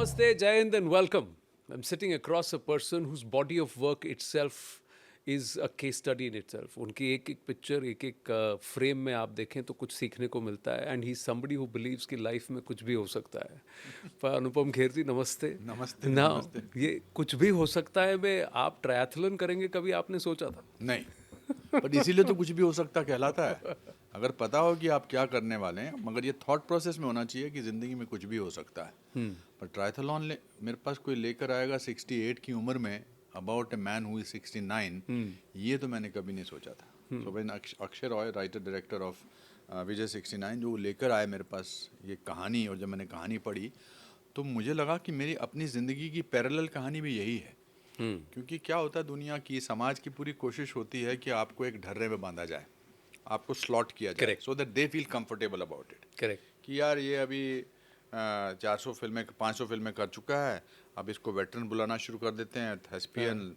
Namaste, Jai Hind, and welcome. I'm sitting across a person whose body of work itself is a case study in itself. उनकी एक एक picture एक एक frame में आप देखें तो कुछ सीखने को मिलता है and he somebody who believes कि लाइफ में कुछ भी हो सकता है. पर अनुपम खेर जी नमस्ते. नमस्ते Now, नमस्ते। ये कुछ भी हो सकता है में आप ट्रायथलन करेंगे कभी आपने सोचा था? नहीं, पर इसीलिए तो कुछ भी हो सकता कहलाता है। अगर पता हो कि आप क्या करने वाले हैं, मगर ये थॉट प्रोसेस में होना चाहिए कि ज़िंदगी में कुछ भी हो सकता है। पर ट्रायथलॉन मेरे पास कोई लेकर आएगा 68 की उम्र में about a man who is 69, ये तो मैंने कभी नहीं सोचा था। So when Akshay Roy, writer director of Vijay 69, जो लेकर आए मेरे पास ये कहानी, और जब मैंने कहानी पढ़ी तो मुझे लगा कि मेरी अपनी ज़िंदगी की पैरेलल कहानी भी यही है। क्योंकि क्या होता है, दुनिया की, समाज की पूरी कोशिश होती है कि आपको एक ढर्रे में बांधा जाए, आपको स्लॉट किया जाए, Correct. So that they feel comfortable about it. Correct. कि यार ये अभी 400 फिल्में 500 फिल्में कर चुका है, अब इसको वेटरन बुलाना शुरू कर देते हैं, थेस्पियन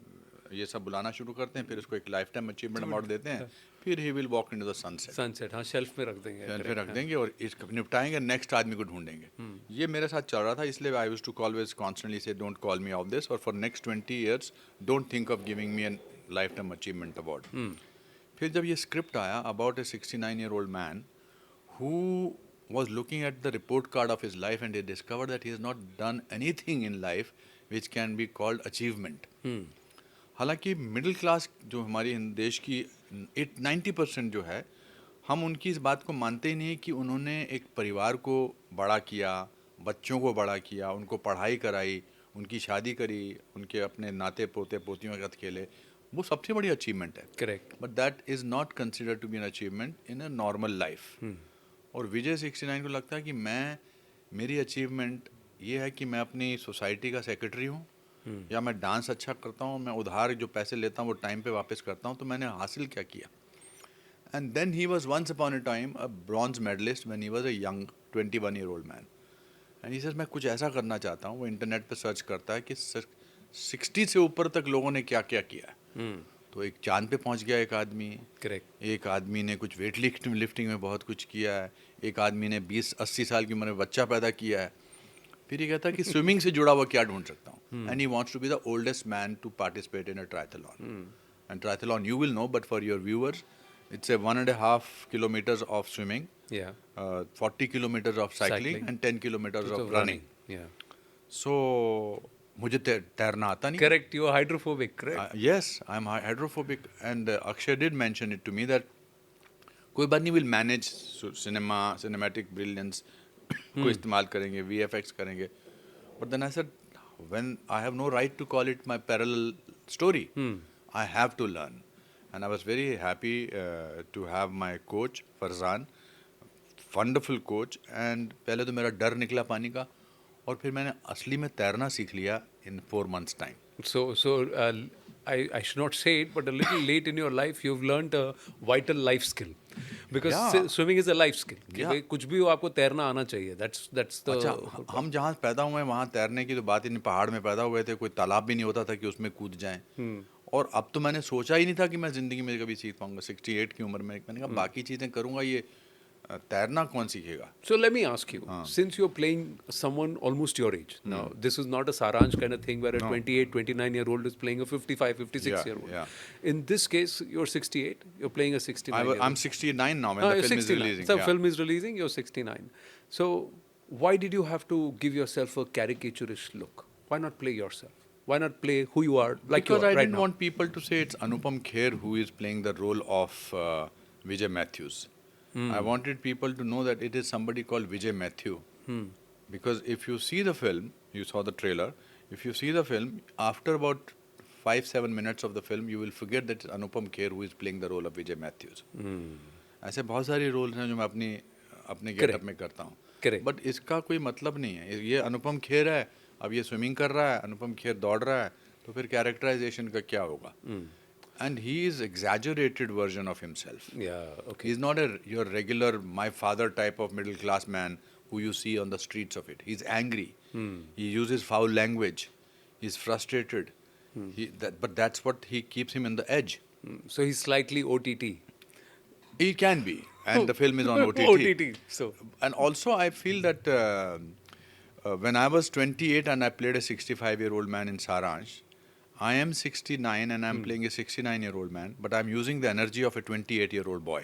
ये सब बुलाना शुरू करते हैं, फिर इसको एक लाइफ टाइम अचीवमेंट अवार्ड देते हैं, फिर he will walk into the sunset. Sunset, हाँ, शेल्फ में रख देंगे. फिर correct, रख हाँ. देंगे और इसको निपटाएंगे, नेक्स्ट आदमी को ढूंढेंगे। ये मेरे साथ चल रहा था, इसलिए I used to always constantly say don't call me off this, और for next 20 years don't think of giving me an life time achievement award. फिर जब ये स्क्रिप्ट आया about a 69-year-old man who was looking at the report card of his life and he discovered that he has not done anything in life which can be called achievement. हालांकि middle class जो हमारी देश की 90% जो है, हम उनकी इस बात को मानते ही नहीं कि उन्होंने एक परिवार को बड़ा किया, बच्चों को बड़ा किया, उनको पढ़ाई कराई, उनकी शादी करी, उनके अपने नाते पोते पोतियों के साथ खेले, वो सबसे बड़ी अचीवमेंट है। Correct. But that is not consider to be an achievement in a normal life. और विजय 69 को लगता है कि मेरी अचीवमेंट ये है कि मैं अपनी सोसाइटी का सेक्रेटरी हूँ, या मैं डांस अच्छा करता हूँ, मैं उधार जो पैसे लेता हूँ वो टाइम पे वापस करता हूँ, तो मैंने हासिल क्या किया। And then he was once upon a time a bronze medalist when he was a young 21-year-old man. And he says मैं कुछ ऐसा करना चाहता हूँ। वो इंटरनेट पे सर्च करता है कि 60 से ऊपर तक लोगों ने क्या क्या किया है। तो एक चांद पे पहुंच गया एक आदमी, करेक्ट. एक आदमी ने कुछ वेट लिफ्टिंग में बहुत कुछ किया है, एक आदमी ने 20-80 साल की उम्र में बच्चा पैदा किया है। फिर ये कहता है कि स्विमिंग से जुड़ा हुआ क्या ढूंढ सकता हूँ, and he wants to be the oldest man to participate in a triathlon. And triathlon you will know, but for your viewers, it's a 1.5 kilometers of swimming, Yeah. 40 kilometers of cycling, and 10 kilometers of running. Yeah. So मुझे तैरना आता नहीं। Correct. You are hydrophobic, correct? Yes, I'm hydrophobic, and Akshay did mention it to me that कोई बात नहीं, will manage cinematic brilliance को इस्तेमाल करेंगे, VFX करेंगे। But then I said, when I have no right to call it my parallel story, I have to learn. And I was very happy to have my coach Farzan, wonderful coach, and पहले तो मेरा डर निकला पानी का, और फिर मैंने असली में तैरना सीख लिया in 4 months time. So, I should not say it, but a little late in your life, you've learned a vital life skill. Because Yeah. swimming is a life skill. कि Yeah. भाई कुछ भी हो आपको तैरना आना चाहिए. That's the. अच्छा, हम जहाँ पैदा हुए हैं वहाँ तैरने की तो बात ही नहीं, पहाड़ में पैदा हुए थे, कोई तालाब भी नहीं होता था कि उसमें कूद जाएं। और अब तो मैंने सोचा ही नहीं था कि मैं ज़िंदगी में कभी सीख पाऊंगा। 68 की उम्र में मैंने कहा बाकी चीज़ें करूँगा, ये तैरना कौन सीखेगा। So let me ask you, since you're playing someone almost your age, now this is not a Saransh kind of thing where a 28, 29-year-old is playing a 55, 56-year-old. Yeah. In this case, you're 68, you're playing a 69-year-old. I'm 69 now when Ah, the you're film is 69. releasing. So yeah. film is releasing, you're 69. So why did you have to give yourself a caricaturish look? Why not play yourself? Why not play who you are like Because you are I right didn't now? want people to say it's Anupam Kher who is playing the role of Vijay Matthews. I wanted people to know that it is somebody called Vijay Matthew. Because if you see the film, you saw the trailer, if you see the film, after about 5-7 minutes of the film, you will forget that it's Anupam Kher who is playing the role of Vijay Matthews. ऐसे बहुत सारी roles हैं जो मैं अपने getup में करता हूँ, Correct. बट इसका कोई मतलब नहीं है। ये अनुपम खेर है, अब ये स्विमिंग कर रहा है, अनुपम खेर दौड़ रहा है, तो फिर कैरेक्टराइजेशन का क्या होगा। And he is exaggerated version of himself. Yeah, okay. He is not your regular my father type of middle class man who you see on the streets of it. He's angry. He uses foul language. He's frustrated. But that's what he keeps him in the edge. So he's slightly OTT. He can be, and the film is on OTT. OTT. So And also, I feel that when I was 28 and I played a 65-year-old man in Saransh, I am 69 and I'm playing a 69-year-old man, but I'm using the energy of a 28-year-old boy.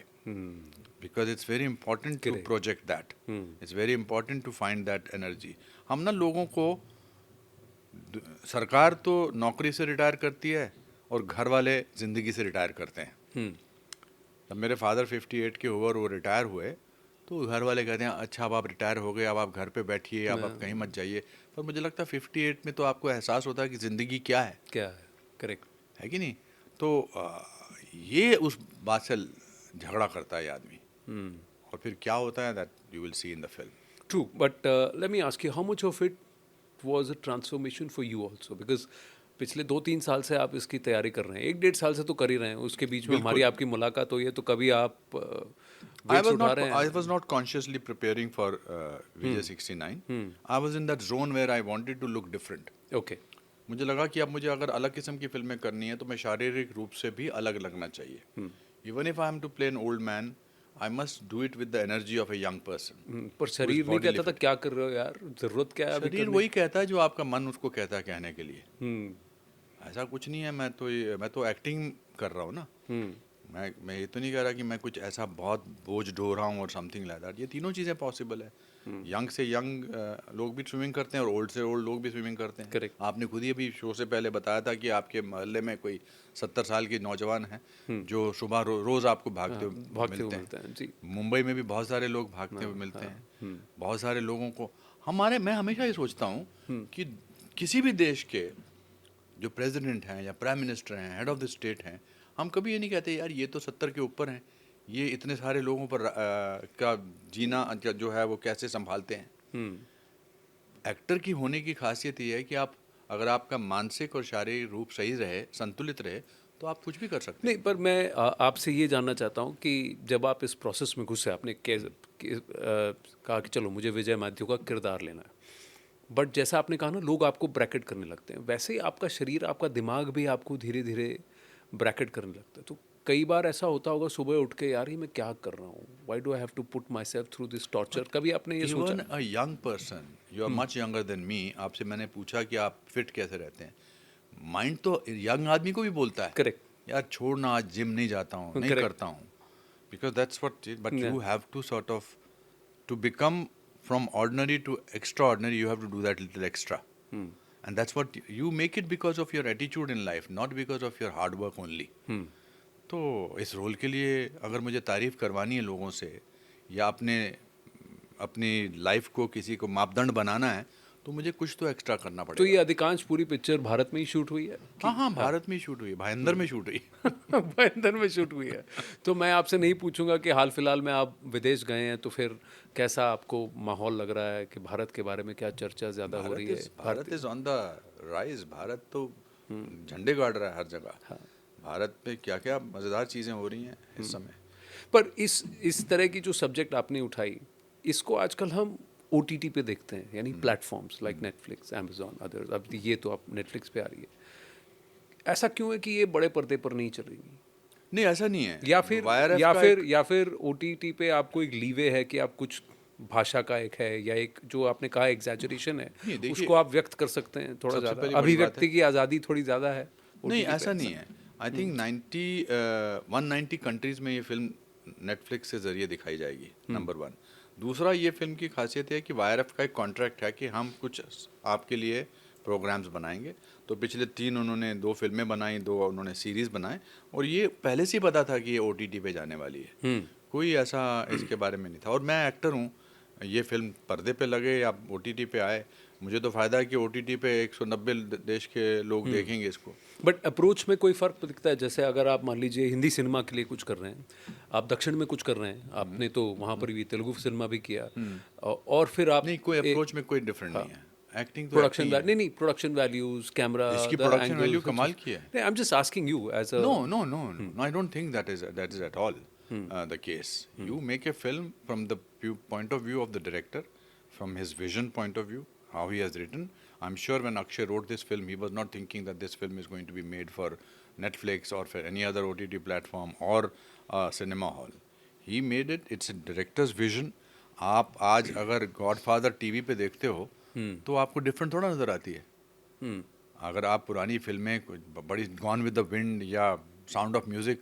Because it's very important to Correct. project that. It's very important to find that energy. हम ना लोगों को सरकार तो नौकरी से retire करती है और घर वाले ज़िंदगी से रिटायर करते हैं. जब मेरे फादर 58 के ओवर वो रिटायर हुए तो घर वाले कहते हैं अच्छा अब आप रिटायर हो गए, अब आप घर पे बैठिए, अब आप कहीं मत जाइए. पर मुझे लगता है 58 में तो आपको एहसास होता है कि ज़िंदगी क्या है. क्या है? करेक्ट. है कि नहीं. तो ये उस बात से झगड़ा करता है ये आदमी. और फिर क्या होता है that you will see in the film. True, but let me ask you, how much of it was a transformation for you also? Because पिछले 2-3 साल से आप इसकी तैयारी कर रहे हैं, 1-1.5 साल से तो कर ही रहे हैं. उसके बीच में हमारी आपकी मुलाकात हुई है, तो कभी आप वेट्स उठा रहे हैं? I was not consciously preparing for Vijay 69. I was in that zone where I wanted to look different. Okay. मुझे लगा कि अब मुझे अगर अलग किस्म की फिल्में करनी है तो मैं शारीरिक रूप से भी अलग लगना चाहिए. Even if I am to play an old man, I must do it with the energy of a young person. पर शरीर नहीं कहता था क्या कर रहे हो यार, जरूरत क्या है अभी शरीर करने वही कहता है जो आपका मन उसको कहता है कहने के लिए. हम्म. ऐसा कुछ नहीं है. मैं तो एक्टिंग कर रहा हूँ ना. मैं ये तो नहीं कह रहा कि मैं कुछ ऐसा बहुत बोझ ढो रहा हूँ और समथिंग लाइक दैट. ये तीनों चीज़ें पॉसिबल है. यंग से यंग लोग भी स्विमिंग करते हैं और ओल्ड से ओल्ड लोग भी स्विमिंग करते हैं. Correct. आपने खुद ही अभी शो से पहले बताया था कि आपके मोहल्ले में कोई 70 साल के नौजवान हैं जो सुबह रोज़ आपको भागते हुए मिलते हैं. जी. मुंबई में भी बहुत सारे लोग भागते हुए मिलते हैं. बहुत सारे लोगों को मैं हमेशा ये सोचता हूँ कि किसी भी देश के जो प्रेसिडेंट हैं या प्राइम मिनिस्टर हैं, हेड ऑफ द स्टेट हैं, हम कभी ये नहीं कहते यार ये तो 70 के ऊपर हैं, ये इतने सारे लोगों पर का जीना जो है वो कैसे संभालते हैं. एक्टर की होने की खासियत ये है कि आप अगर आपका मानसिक और शारीरिक रूप सही रहे, संतुलित रहे, तो आप कुछ भी कर सकते हैं. नहीं, पर मैं आपसे ये जानना चाहता हूँ कि जब आप इस प्रोसेस में घुसे, आपने कहा कि चलो मुझे विजय मैथ्यू का किरदार लेना है, बट जैसा आपने कहा ना लोग आपको ब्रैकेट करने लगते हैं, वैसे ही आपका शरीर, आपका दिमाग भी आपको धीरे धीरे ब्रैकेट करने लगता है. तो कई बार ऐसा होता होगा सुबह उठ के यार ये मैं क्या कर रहा हूँ, why do I have to put myself through this torture. कभी आपने ये सोचा? Even a young person, you are much younger than me. आपसे मैंने पूछा कि आप फिट कैसे रहते हैं. माइंड तो यंग आदमी को भी बोलता है करेक्ट. यार छोड़ ना, आज जिम नहीं जाता हूँ, नहीं Correct. करता हूँ. Because that's what. But Yeah. You have to sort of to become from ordinary to extraordinary. You have to do that little extra. And that's what you make it because of your attitude in life, not because of your hard work only. तो इस role के लिए अगर मुझे तारीफ करवानी है लोगों से या अपनी लाइफ को किसी को मापदंड बनाना है तो मुझे कुछ तो एक्स्ट्रा करना तो पड़ेगा. ये अधिकांश पूरी पिक्चर भारत में ही शूट हुई है? हाँ, भारत में शूट हुई है, भाईंदर में शूट हुई. भाईंदर में शूट हुई है. तो मैं आपसे नहीं पूछूंगा कि हाल फिलहाल में आप विदेश गए हैं, तो फिर कैसा आपको माहौल लग रहा है कि भारत के बारे में क्या चर्चा ज़्यादा हो रही है? Bharat is on the rise. Bharat तो झंडे गाड़ रहा है हर जगह. भारत पे क्या क्या मज़ेदार चीज़ें हो रही हैं इस समय. पर इस तरह की जो सब्जेक्ट आपने उठाई, इसको आजकल हम OTT पे देखते हैं, यानी platforms like Netflix, Amazon, others. अब ये तो आप नेटफ्लिक्स पे आ रही है. ऐसा क्यों है कि ये बड़े पर्दे पर नहीं चल रही? नहीं, ऐसा नहीं है. या फिर OTT पे आपको एक लीवे है कि आप कुछ भाषा का एक है या एक जो आपने कहा एग्जैजरेशन है, नहीं, देखिए, उसको आप व्यक्त कर सकते हैं थोड़ा सबसे ज़्यादा, पहली बड़ी बात अभिव्यक्ति है. की आज़ादी थोड़ी ज़्यादा है नहीं, OTT पे. ऐसा नहीं है. आई थिंक 190 कंट्रीज़ में ये फिल्म नेटफ्लिक्स के ज़रिए दिखाई जाएगी. नंबर 1. दूसरा, ये फिल्म की खासियत है कि YRF का एक कॉन्ट्रैक्ट है कि हम कुछ आपके लिए प्रोग्राम्स बनाएंगे. तो पिछले 3 उन्होंने 2 फिल्में बनाई, 2 उन्होंने सीरीज़ बनाए, और ये पहले से ही पता था कि ये OTT पे जाने वाली है. कोई ऐसा इसके बारे में नहीं था. और मैं एक्टर हूँ, ये फिल्म पर्दे पे लगे या OTT पे आए, मुझे तो फ़ायदा है कि OTT पे 190 देश के लोग देखेंगे इसको. बट अप्रोच में कोई फ़र्क दिखता है? जैसे अगर आप मान लीजिए हिंदी सिनेमा के लिए कुछ कर रहे हैं, आप दक्षिण में कुछ कर रहे हैं, आपने तो वहाँ पर भी तेलुगु सिनेमा भी किया, और फिर आप नहीं, कोई अप्रोच में कोई डिफरेंट नहीं है. एक्टिंग तो प्रोडक्शन acting है. नहीं, प्रोडक्शन वैल्यूज, कैमरा, इसकी प्रोडक्शन वैल्यू कमाल की है. नहीं, I am just asking you as a No. I don't think that is at all the case. You make a film from the point of view of the director, from his vision point of view, how he has written. I'm sure when Akshay wrote this film, he was not thinking that this film is going to be made for Netflix or for any other OTT platform or cinema hall. He made it. It's a director's vision. आप आज अगर godfather TV पे देखते हो तो आपको different थोड़ा नज़र आती है। अगर आप पुरानी फिल्में बड़ी गॉन विद द विंड या साउंड ऑफ म्यूजिक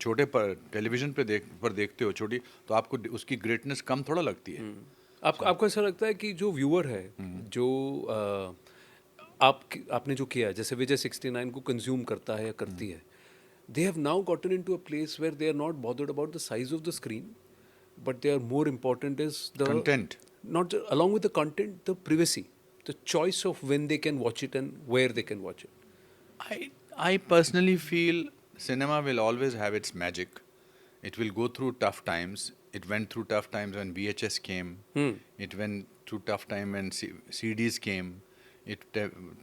छोटे पर टेलीविजन पे देखते हो छोटी, तो आपको उसकी ग्रेटनेस कम थोड़ा लगती है। आपको ऐसा लगता है कि जो व्यूअर है, जो आपने जो किया है, जैसे विजय 69 को कंज्यूम करता है या करती है, they have now gotten into a place where they are not bothered about the size of the screen, but they are more important is the Content. along with the content, the privacy, the choice of when they can watch it and where they can watch it. I personally feel cinema will always have its magic. It will go through tough times. It went through tough times when VHS came. It went through tough time when CDs came. It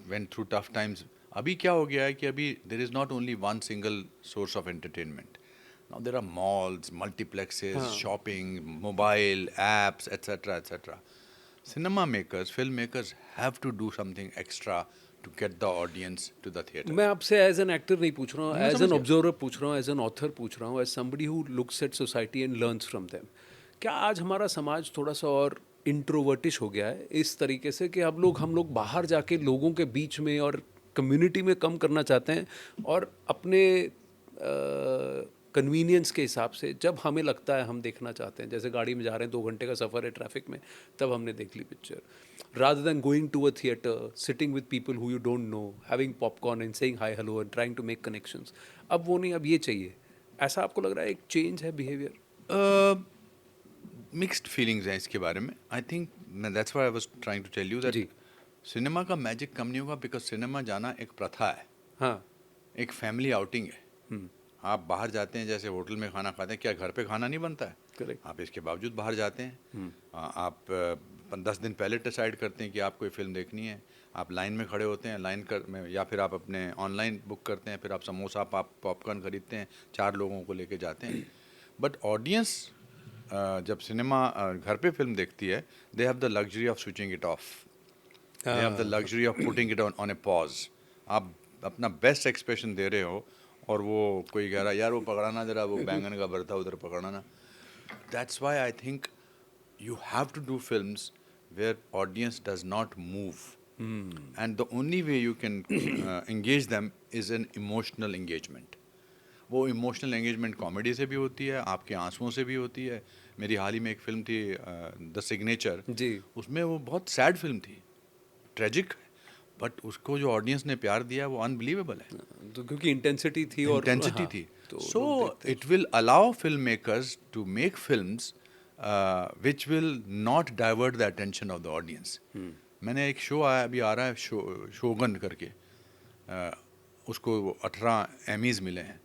went through tough times. अभी क्या हो गया है कि अभी there is not only one single source of entertainment. Now there are malls, multiplexes, shopping, mobile apps, etc., etc. Cinema makers, filmmakers have to do something extra to get the audience to the theater. मैं आपसे as an actor नहीं पूछ रहा हूँ, मैं as समझ N गया। Observer पूछ रहा हूँ, एज एन ऑथर पूछ रहा हूँ, as somebody who looks at society and learns from them. क्या आज हमारा समाज थोड़ा सा और इंट्रोवर्टिश हो गया है इस तरीके से कि अब हम लोग बाहर जाके लोगों के बीच में और कम्युनिटी में कम करना चाहते हैं, और अपने कन्वीनियंस के हिसाब से जब हमें लगता है हम देखना चाहते हैं, जैसे गाड़ी में जा रहे हैं 2 घंटे का सफ़र है ट्रैफिक में, तब हमने देख ली picture, rather than going to a theater, sitting with people who you don't know, having popcorn and saying hi hello and trying to make connections, अब वो नहीं, अब ये चाहिए। ऐसा आपको लग रहा है एक चेंज है बिहेवियर? मिक्स्ड फीलिंग्स हैं इसके बारे में। I think that's why I was trying to tell you that जी। सिनेमा का मैजिक कम नहीं होगा, बिकॉज सिनेमा जाना एक प्रथा है, हाँ। एक फैमिली आउटिंग है। आप बाहर जाते हैं, जैसे होटल में खाना खाते हैं, क्या घर पे खाना नहीं बनता है? करेक्ट। आप इसके बावजूद बाहर जाते हैं। आप 10 दिन पहले डिसाइड करते हैं कि आपको ये फिल्म देखनी है, आप लाइन में खड़े होते हैं, में, या फिर आप अपने ऑनलाइन बुक करते हैं, फिर आप समोसा पॉपकॉर्न खरीदते हैं, 4 लोगों को लेके जाते हैं। बट ऑडियंस जब सिनेमा घर पे फिल्म देखती है, they have the luxury of switching it of, they have the luxury of putting it on a pause. आप अपना बेस्ट एक्सप्रेशन दे रहे हो और वो कोई कह रहा है यार वो पकड़ाना जरा, वो बैंगन का भरता उधर पकड़ाना। That's why I think you have to do films where audience does not move, and the only way you can engage them is an emotional engagement. वो इमोशनल एंगेजमेंट कॉमेडी से भी होती है, आपके आंसुओं से भी होती है। मेरी हाल ही में एक फिल्म थी द सिग्नेचर जी। उसमें वो बहुत सैड फिल्म थी, ट्रेजिक, बट उसको जो ऑडियंस ने प्यार दिया वो अनबिलीवेबल है। तो क्योंकि इंटेंसिटी थी और इंटेंसिटी हाँ, थी। तो so it will allow film makers to make films which will not divert the attention of the audience. मैंने एक शो आया अभी आ रहा है शोगन करके, उसको 18 एमीज मिले हैं।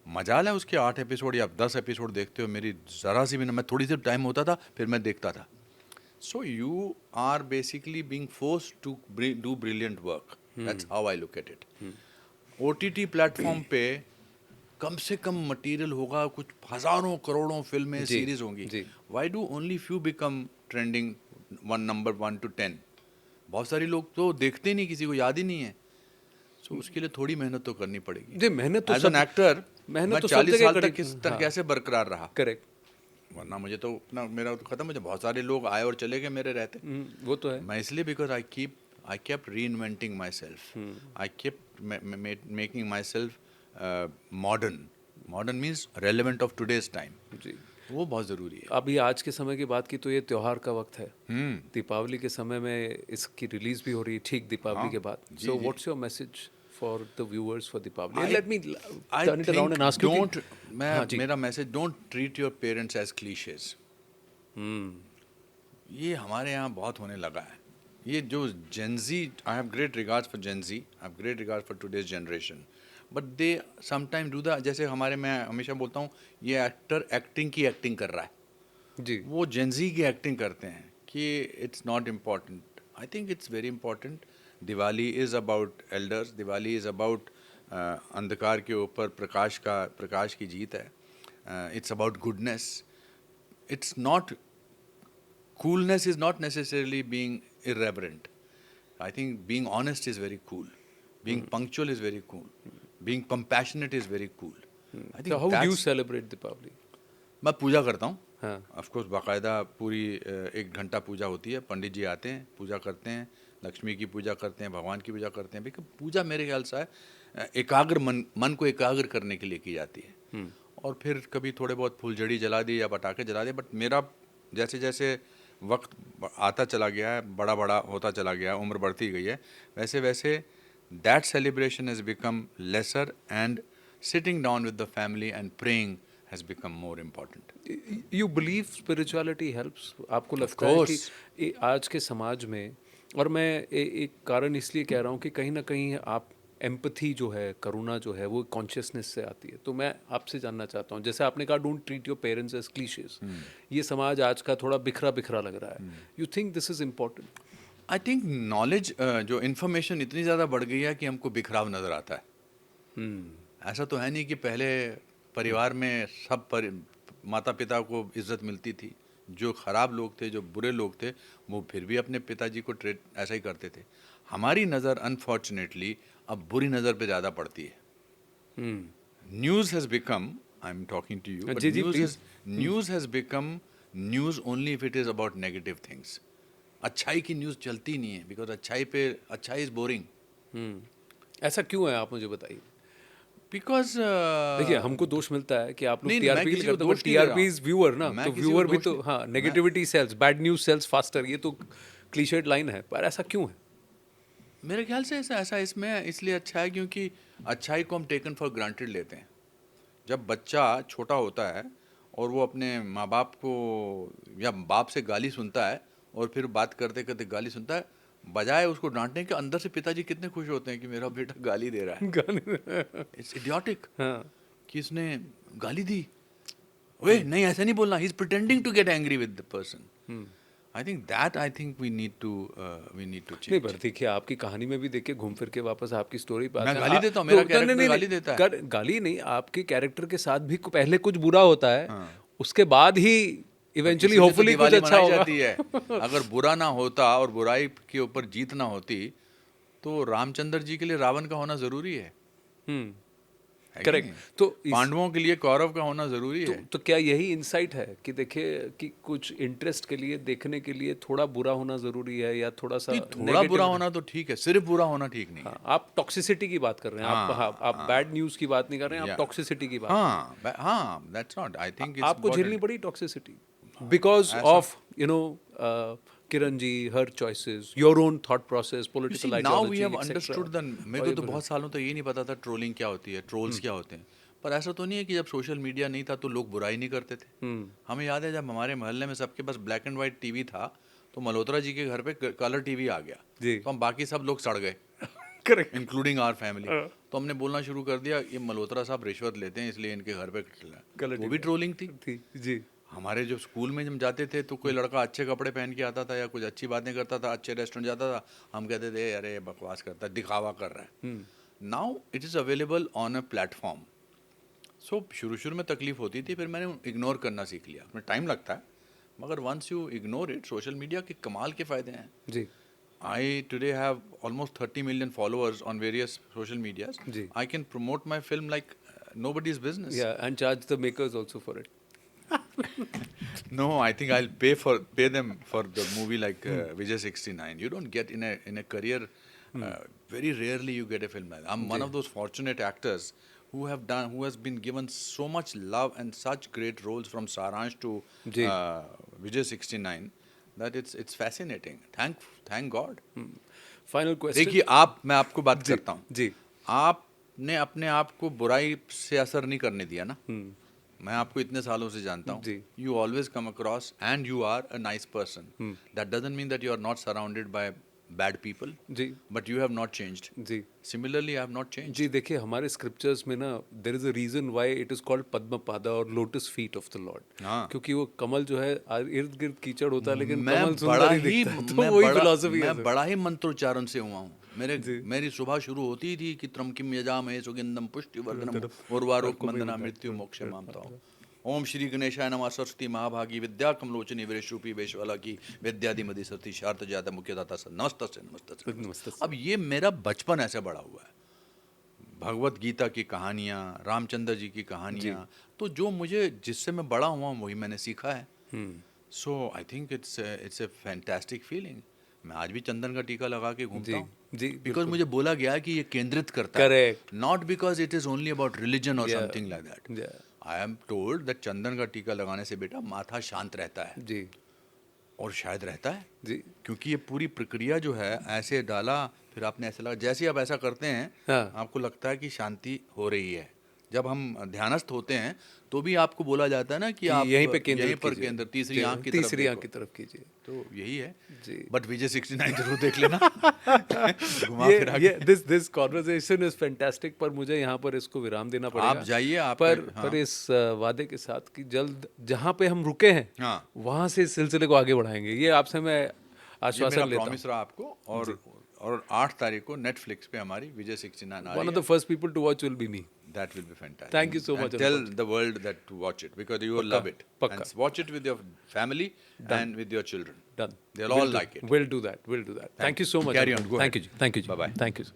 मजाल है उसके 8 एपिसोड या 10 एपिसोड देखते हो, मेरी ज़रा सी भी ना, मैं थोड़ी सी टाइम होता था फिर मैं देखता था। So you are basically being forced to do brilliant work, that's how I look at it. OTT platform पे कम से कम मटेरियल होगा, कुछ हजारों करोड़ों फिल्में सीरीज होंगी। Why do only few become trending number 1 to 10? बहुत सारे लोग तो देखते ही नहीं, किसी को याद ही नहीं है। सो उसके लिए थोड़ी मेहनत तो करनी पड़ेगी। जी, मेहनत तो एज एन एक्टर मैं 40 साल तक किस तरह कैसे बरकरार रहा, करेक्ट, वरना मुझे तो अपना मेरा तो खत्म, मुझे बहुत सारे लोग आए और चले गए मेरे रहते। वो तो है। मैं इसलिए because I kept reinventing myself. I kept making myself modern. Modern means relevant of today's time. जी। वो बहुत ज़रूरी है। अभी आज के समय की बात की तो ये त्योहार का वक्त है, दीपावली के समय में इसकी रिलीज भी हो रही है ठीक दीपावली के बाद। So what's your message for the viewers for Deepavali? Let me turn it around and ask you. मेरा message, don't treat your parents as clichés. ये हमारे यहाँ बहुत होने लगा है। ये जो Gen Z, I have great regards for Gen Z, I have great regards for today's generation, but they sometime do the, जैसे हमारे, मैं हमेशा बोलता हूँ ये एक्टर एक्टिंग की एक्टिंग कर रहा है जी, वो जेनजी की एक्टिंग करते हैं कि it's not important. I think it's very important. Diwali is about elders, Diwali is about अंधकार के ऊपर प्रकाश की जीत है। It's about goodness. It's not, coolness is not necessarily being irreverent. I think being honest is very cool. Being punctual is very cool. Being compassionate is very cool. I think so how do you celebrate Deepavali? मैं पूजा करता हूँ। हाँ। Of course बाकायदा पूरी 1 घंटा पूजा होती है, पंडित जी आते हैं, पूजा करते हैं, लक्ष्मी की पूजा करते हैं, भगवान की पूजा करते हैं। बिकॉज पूजा मेरे ख्याल से एकाग्र मन को एकाग्र करने के लिए की जाती है। और फिर कभी थोड़े बहुत फुलझड़ी जला दी या पटाखे जला दिए। बट मेरा जैसे जैसे वक्त आता चला गया है, बड़ा बड़ा होता चला गया है, उम्र बढ़ती गई है, वैसे वैसे that celebration has become lesser and sitting down with the family and praying has become more important. You believe spirituality helps? आपको लगता है कि course. आज के समाज में, और मैं एक कारण इसलिए कह रहा हूँ कि कहीं ना कहीं आप एम्पथी जो है, करुणा जो है, वो कॉन्शियसनेस से आती है। तो मैं आपसे जानना चाहता हूँ, जैसे आपने कहा don't treat your parents as clichés, ये समाज आज का थोड़ा बिखरा बिखरा लग रहा है। You think this is important? I think knowledge जो इन्फॉर्मेशन इतनी ज़्यादा बढ़ गई है कि हमको बिखराव नज़र आता है। ऐसा तो है नहीं कि पहले परिवार में माता पिता को इज्जत मिलती थी। जो खराब लोग थे, जो बुरे लोग थे, वो फिर भी अपने पिताजी को ट्रीट ऐसा ही करते थे। हमारी नज़र अनफॉर्चुनेटली अब बुरी नज़र पे ज़्यादा पड़ती है। News has become, I am talking to you, but जी जी please. News has become news only if it is about negative things. अच्छाई की न्यूज़ चलती नहीं है, बिकॉज अच्छाई इज़ बोरिंग। ऐसा क्यों है, आप मुझे बताइए। बिकॉज देखिए, हमको दोष मिलता है कि आप लोग नहीं, मैं टीआरपी के किसी लिए को करते हो, दोष नहीं दे रहा टीआरपी हूँ। इज व्यूअर ना, मैं तो किसी को व्यूअर भी दोष तो, नहीं- हाँ, मैं- negativity sells, bad news sells faster, ये तो क्लीशेड लाइन है, पर ऐसा क्यों है? मेरे ख्याल से ऐसा इसमें इसलिए अच्छा है क्योंकि अच्छाई को हम टेकन फॉर ग्रांटेड लेते हैं। जब बच्चा छोटा होता है और वो अपने माँ बाप को या बाप से गाली सुनता है और फिर बात करते करते गाली सुनता है, बजाय उसको डांटने के अंदर से पिताजी कितने खुश होते हैं कि मेरा बेटा गाली दे रहा है। गाने। इट्स इडियोटिक हाँ। कि इसने गाली दी। ओए नहीं, ऐसा नहीं बोलना, he is pretending to get angry with the person. I think we need to नहीं, चेंज। पर देखिए, आपकी कहानी में भी देखिए, घूम फिर के वापस आपकी स्टोरी पे आते मैं हैं। गाली देता हूँ, मेरा कैरेक्टर गाली नहीं, देता है। गाली नहीं, आपके कैरेक्टर के साथ भी पहले कुछ बुरा होता है, हाँ। उसके बाद ही इवेंचुअली इसीलिए तो होपफुली कुछ दिवाली अच्छा मनाई होगा। जाती है। अगर बुरा ना होता और बुराई के ऊपर जीत ना होती तो रामचंद्र जी के लिए रावण का होना जरूरी है कि करेक्ट। नहीं? तो पांडवों के लिए कौरव का होना जरूरी है। तो क्या यही इंसाइट है कि देखिए कि कुछ इंटरेस्ट के लिए, देखने के लिए थोड़ा बुरा होना जरूरी है, या थोड़ा सा नहीं, थोड़ा negative बुरा है? होना तो ठीक है, सिर्फ बुरा होना ठीक नहीं है। हाँ, आप टॉक्सिसिटी की बात कर रहे हैं, आप बैड न्यूज की बात नहीं कर रहे हैं, आप टॉक्सिसिटी की बात। हाँ, that's not, I think it's आपको झेलनी पड़ी toxicity because of Kiran ji, her choices, your own thought process, political now we ideology, have understood the. मेरे को तो बहुत सालों तक ये नहीं पता था ट्रोलिंग क्या होती है, ट्रोल्स क्या होते हैं। पर ऐसा तो नहीं है कि जब सोशल मीडिया नहीं था तो लोग बुराई नहीं करते थे। हमें याद है जब हमारे मोहल्ले में सबके पास ब्लैक एंड वाइट टीवी था तो मल्होत्रा जी के घर पे कलर टीवी आ गया, जी। तो हम बाकी सब लोग सड़ गए, करेक्ट। Including our family. तो हमने बोलना शुरू कर दिया, ये मल्होत्रा साहब रिश्वत लेते हैं इसलिए इनके घर पे कलर वो भी ट्रोलिंग थी। जी। हमारे जो स्कूल में जब जाते थे तो कोई लड़का अच्छे कपड़े पहन के आता था या कुछ अच्छी बातें करता था, अच्छे रेस्टोरेंट जाता था, हम कहते थे अरे बकवास करता है, दिखावा कर रहा है। Now it is available on a platform. सो शुरू में तकलीफ होती थी, फिर मैंने इग्नोर करना सीख लिया। उसमें टाइम लगता है मगर once you ignore it, social media के कमाल के फ़ायदे हैं। जी। I today have almost 30 million followers on various social medias. जी। I can promote my film like nobody's business. Yeah, and charge the makers also for it. No, I think I'll pay them for the movie like Vijay 69. You don't get in a career. Very rarely you get a film like that. I'm one of those fortunate actors who has been given so much love and such great roles from Saransh to जी। Vijay 69 that it's fascinating. Thank God. Final question. देखिए, मैं आपको बात करता हूँ। जी। आपने अपने आप को बुराई से असर नहीं करने दिया ना। मैं आपको इतने सालों से जानता हूँ। जी। You always come across and you are a nice person. That doesn't mean that you are not surrounded by bad people, जी। But you have not changed. जी। Similarly I have not changed. जी, देखिए, हमारे scriptures में ना there is a reason why it is called Padmapada और lotus feet of the lord. हाँ। क्योंकि वो कमल जो है इर्द गिर्द कीचड़ होता है, लेकिन मैं कमल सुंदर बड़ा ही ही दिखता है। तो वही फिलॉसफी है मैं बड़ा ही मंत्रोच्चारण से हुआ हूँ। मेरी सुबह शुरू होती थी कि त्रम किम यजामहे सुगंधम पुष्टिवर्धनम उर्वारुक मंदना मृत्यु मोक्ष मामता। ओम श्री गणेशाय नमः। सरस्वती महाभागी विद्या कमलोचनी वीरेशरूपी वेशवाला की विद्याधिमति सरती शार्थ जाता मुख्यदाता नमस्तस्य नमस्तस्य। नमस्ते। अब ये मेरा बचपन ऐसे बड़ा हुआ है। भगवत गीता की कहानियाँ, रामचंद्र जी की कहानियाँ, तो जो मुझे जिससे मैं बड़ा हुआ वही मैंने सीखा है. So I think it's a fantastic feeling. मैं आज भी चंदन का टीका लगा के घूमता जी हूँ. जी बिकॉज बिल्कुल मुझे बोला गया है कि ये केंद्रित करता है, correct not because it is only about religion और Yeah. Something like that. Yeah. I am told that चंदन का टीका लगाने से बेटा माथा शांत रहता है, जी और शायद रहता है, जी क्योंकि ये पूरी प्रक्रिया जो है, ऐसे डाला फिर आपने ऐसे लगा, जैसे ही आप ऐसा करते हैं हाँ आपको लगता है कि शांति हो रही है. जब हम ध्यानस्थ होते हैं तो भी आपको बोला जाता है ना कि कि आप यहीं पे यहीं केंद्रित पर कीजिए केंद्र, तीसरी जी, आंख की तरफ तीसरी आंख देखो. की तरफ कीजिए तो यही है. जी बट विजय 69 जरूर देख लेना. घुमा फिरा ये के. दिस कॉन्वर्सेशन इज फैंटास्टिक, पर मुझे यहाँ पर इसको विराम देना पड़ेगा. आप जाइए, आपका पर इस वादे के साथ कि जल्द जहाँ पे हम रुके हैं हाँ, वहाँ से इस सिलसिले को आगे बढ़ाएंगे, ये आपसे मैं ये आश्वासन मेरा लेता हूँ. प्रॉमिस रहा आपको. और 8 तारीख को नेटफ्लिक्स पे हमारी विजय 69 आ वन रही ऑफ है. The first people to watch will be me. That will be fantastic. Thank you so And much, tell Anupam. the world that to watch it, because you will love it. Pakka. And watch it with your family and with your children. Done. They'll all like it. We'll do that. We'll do that. Thank you so much. Carry on. Anupam. Go Thank ahead. you. Thank you. Bye-bye. Thank you.